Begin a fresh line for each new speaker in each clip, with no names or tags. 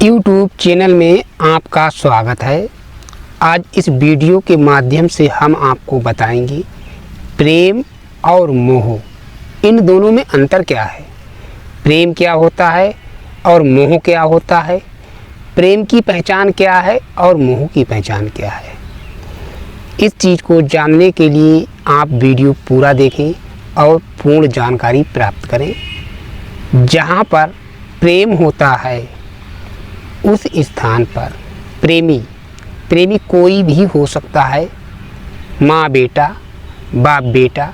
YouTube channel में आपका स्वागत है। आज इस वीडियो के माध्यम से हम आपको बताएंगे प्रेम और मोह, इन दोनों में अंतर क्या है। प्रेम क्या होता है और मोह क्या होता है। प्रेम की पहचान क्या है और मोह की पहचान क्या है। इस चीज़ को जानने के लिए आप वीडियो पूरा देखें और पूर्ण जानकारी प्राप्त करें। जहाँ पर प्रेम होता है उस स्थान पर प्रेमी कोई भी हो सकता है। माँ बेटा, बाप बेटा,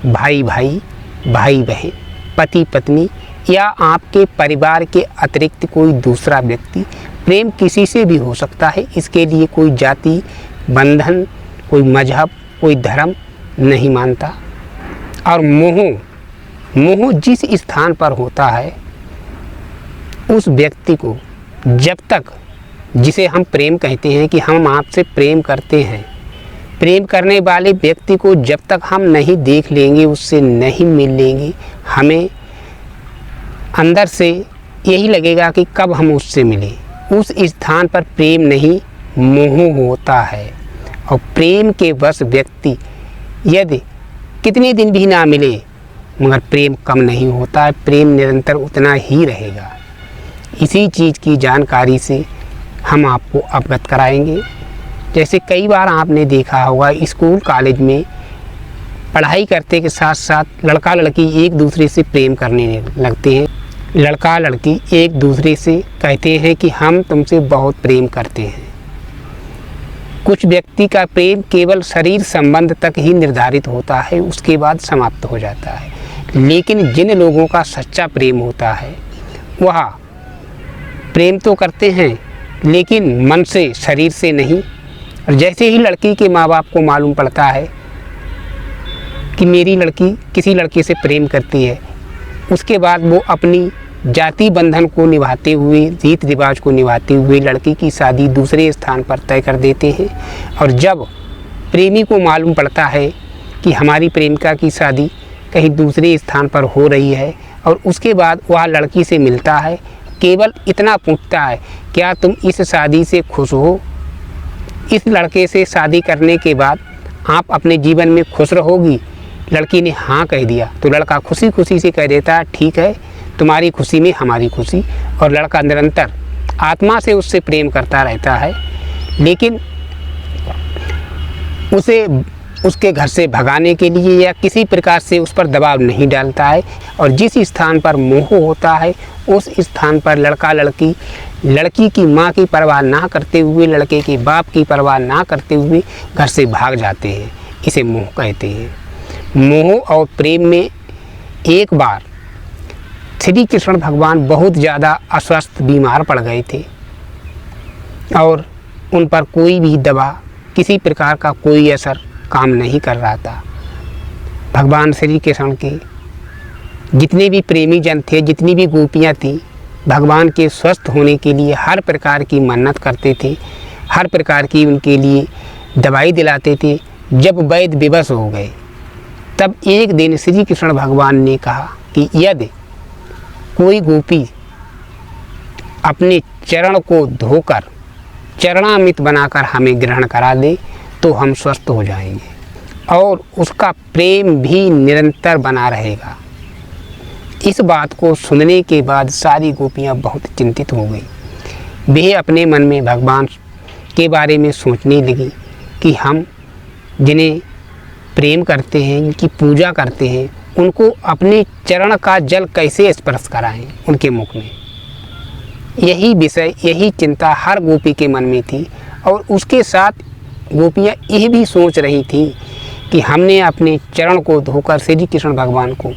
भाई भाई, भाई बहन, पति पत्नी या आपके परिवार के अतिरिक्त कोई दूसरा व्यक्ति। प्रेम किसी से भी हो सकता है। इसके लिए कोई जाति बंधन, कोई मजहब, कोई धर्म नहीं मानता। और मोह जिस स्थान पर होता है उस व्यक्ति को जब तक, जिसे हम प्रेम कहते हैं कि हम आपसे प्रेम करते हैं, प्रेम करने वाले व्यक्ति को जब तक हम नहीं देख लेंगे, उससे नहीं मिल लेंगे, हमें अंदर से यही लगेगा कि कब हम उससे मिलें। उस स्थान पर प्रेम नहीं, मोह होता है। और प्रेम के वश व्यक्ति यदि कितने दिन भी ना मिले मगर प्रेम कम नहीं होता है, प्रेम निरंतर उतना ही रहेगा। इसी चीज़ की जानकारी से हम आपको अवगत कराएंगे। जैसे कई बार आपने देखा होगा स्कूल कॉलेज में पढ़ाई करते के साथ साथ लड़का लड़की एक दूसरे से प्रेम करने लगते हैं। लड़का लड़की एक दूसरे से कहते हैं कि हम तुमसे बहुत प्रेम करते हैं। कुछ व्यक्ति का प्रेम केवल शरीर संबंध तक ही निर्धारित होता है, उसके बाद समाप्त हो जाता है। लेकिन जिन लोगों का सच्चा प्रेम होता है वह प्रेम तो करते हैं लेकिन मन से, शरीर से नहीं। और जैसे ही लड़की के माँ बाप को मालूम पड़ता है कि मेरी लड़की किसी लड़के से प्रेम करती है, उसके बाद वो अपनी जाति बंधन को निभाते हुए, रीत रिवाज को निभाते हुए लड़की की शादी दूसरे स्थान पर तय कर देते हैं। और जब प्रेमी को मालूम पड़ता है कि हमारी प्रेमिका की शादी कहीं दूसरे स्थान पर हो रही है और उसके बाद वह लड़की से मिलता है, केवल इतना पूछता है क्या तुम इस शादी से खुश हो। इस लड़के से शादी करने के बाद आप अपने जीवन में खुश रहोगी। लड़की ने हाँ कह दिया तो लड़का खुशी खुशी से कह देता है ठीक है, तुम्हारी खुशी में हमारी खुशी। और लड़का निरंतर आत्मा से उससे प्रेम करता रहता है, लेकिन उसे उसके घर से भगाने के लिए या किसी प्रकार से उस पर दबाव नहीं डालता है। और जिस स्थान पर मोह होता है उस स्थान पर लड़का लड़की लड़की की माँ की परवाह ना करते हुए, लड़के के बाप की परवाह ना करते हुए घर से भाग जाते हैं। इसे मोह कहते हैं। मोह और प्रेम में एक बार श्री कृष्ण भगवान बहुत ज़्यादा अस्वस्थ बीमार पड़ गए थे और उन पर कोई भी दवा, किसी प्रकार का कोई असर काम नहीं कर रहा था। भगवान श्री कृष्ण के जितने भी प्रेमी जन थे, जितनी भी गोपियाँ थीं, भगवान के स्वस्थ होने के लिए हर प्रकार की मन्नत करते थे, हर प्रकार की उनके लिए दवाई दिलाते थे। जब वैद्य विवश हो गए तब एक दिन श्री कृष्ण भगवान ने कहा कि यदि कोई गोपी अपने चरण को धोकर चरणामृत बनाकर हमें ग्रहण करा दे तो हम स्वस्थ हो जाएंगे और उसका प्रेम भी निरंतर बना रहेगा। इस बात को सुनने के बाद सारी गोपियाँ बहुत चिंतित हो गई। वे अपने मन में भगवान के बारे में सोचने लगी कि हम जिन्हें प्रेम करते हैं, इनकी पूजा करते हैं, उनको अपने चरण का जल कैसे स्पर्श कराएं उनके मुख में। यही विषय, यही चिंता हर गोपी के मन में थी। और उसके साथ गोपियाँ यह भी सोच रही थी कि हमने अपने चरण को धोकर श्री कृष्ण भगवान को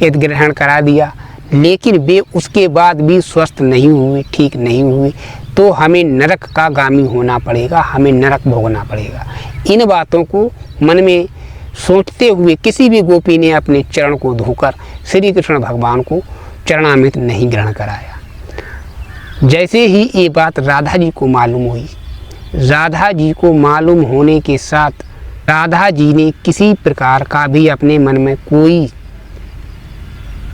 यदि ग्रहण करा दिया लेकिन वे उसके बाद भी स्वस्थ नहीं हुए, ठीक नहीं हुए, तो हमें नरक का गामी होना पड़ेगा, हमें नरक भोगना पड़ेगा। इन बातों को मन में सोचते हुए किसी भी गोपी ने अपने चरण को धोकर श्री कृष्ण भगवान को चरणामृत नहीं ग्रहण कराया। जैसे ही ये बात राधा जी को मालूम हुई, राधा जी को मालूम होने के साथ राधा जी ने किसी प्रकार का भी अपने मन में कोई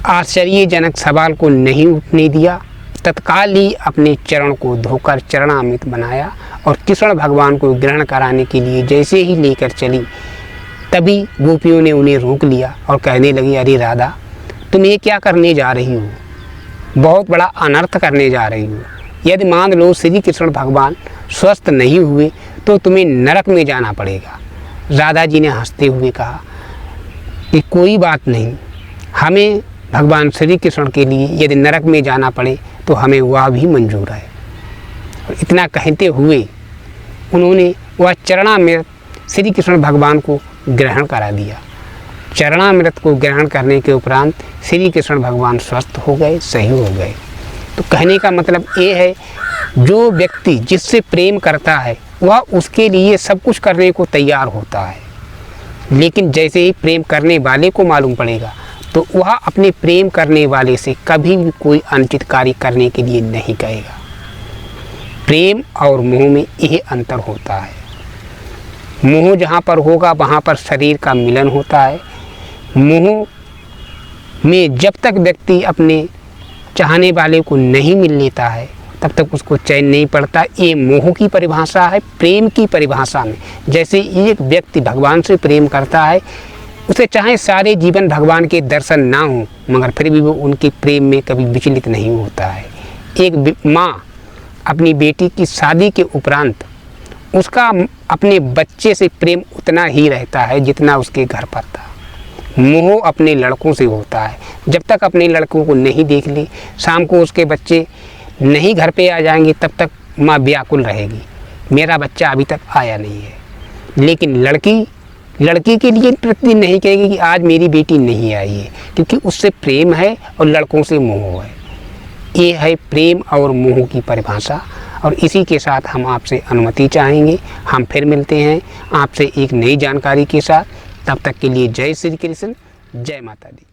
आश्चर्यजनक सवाल को नहीं उठने दिया। तत्काल ही अपने चरण को धोकर चरणामृत बनाया और कृष्ण भगवान को ग्रहण कराने के लिए जैसे ही लेकर चली, तभी गोपियों ने उन्हें रोक लिया और कहने लगी, अरे राधा, तुम ये क्या करने जा रही हो? बहुत बड़ा अनर्थ करने जा रही हो। यदि मान लो श्री कृष्ण भगवान स्वस्थ नहीं हुए तो तुम्हें नरक में जाना पड़ेगा। राधा जी ने हंसते हुए कहा कि कोई बात नहीं, हमें भगवान श्री कृष्ण के लिए यदि नरक में जाना पड़े तो हमें वह भी मंजूर है। और इतना कहते हुए उन्होंने वह चरणामृत श्री कृष्ण भगवान को ग्रहण करा दिया। चरणामृत को ग्रहण करने के उपरांत श्री कृष्ण भगवान स्वस्थ हो गए, सही हो गए। तो कहने का मतलब ये है, जो व्यक्ति जिससे प्रेम करता है वह उसके लिए सब कुछ करने को तैयार होता है, लेकिन जैसे ही प्रेम करने वाले को मालूम पड़ेगा तो वह अपने प्रेम करने वाले से कभी भी कोई अनुचित कार्य करने के लिए नहीं कहेगा। प्रेम और मोह में यही अंतर होता है। मोह जहाँ पर होगा वहाँ पर शरीर का मिलन होता है। मोह में जब तक व्यक्ति अपने चाहने वाले को नहीं मिल लेता है तब तक उसको चैन नहीं पड़ता। ये मोह की परिभाषा है। प्रेम की परिभाषा में जैसे एक व्यक्ति भगवान से प्रेम करता है, उसे चाहे सारे जीवन भगवान के दर्शन ना हो मगर फिर भी वो उनके प्रेम में कभी विचलित नहीं होता है। एक माँ अपनी बेटी की शादी के उपरांत उसका अपने बच्चे से प्रेम उतना ही रहता है जितना उसके घर पर था। मोह अपने लड़कों से होता है। जब तक अपने लड़कों को नहीं देख ले, शाम को उसके बच्चे नहीं घर पे आ जाएंगे तब तक माँ व्याकुल रहेगी, मेरा बच्चा अभी तक आया नहीं है। लेकिन लड़की के लिए प्रतिदिन नहीं कहेगी कि आज मेरी बेटी नहीं आई है, क्योंकि उससे प्रेम है और लड़कों से मोह है। ये है प्रेम और मोह की परिभाषा। और इसी के साथ हम आपसे अनुमति चाहेंगे। हम फिर मिलते हैं आपसे एक नई जानकारी के साथ। तब तक के लिए जय श्री कृष्ण, जय माता दी।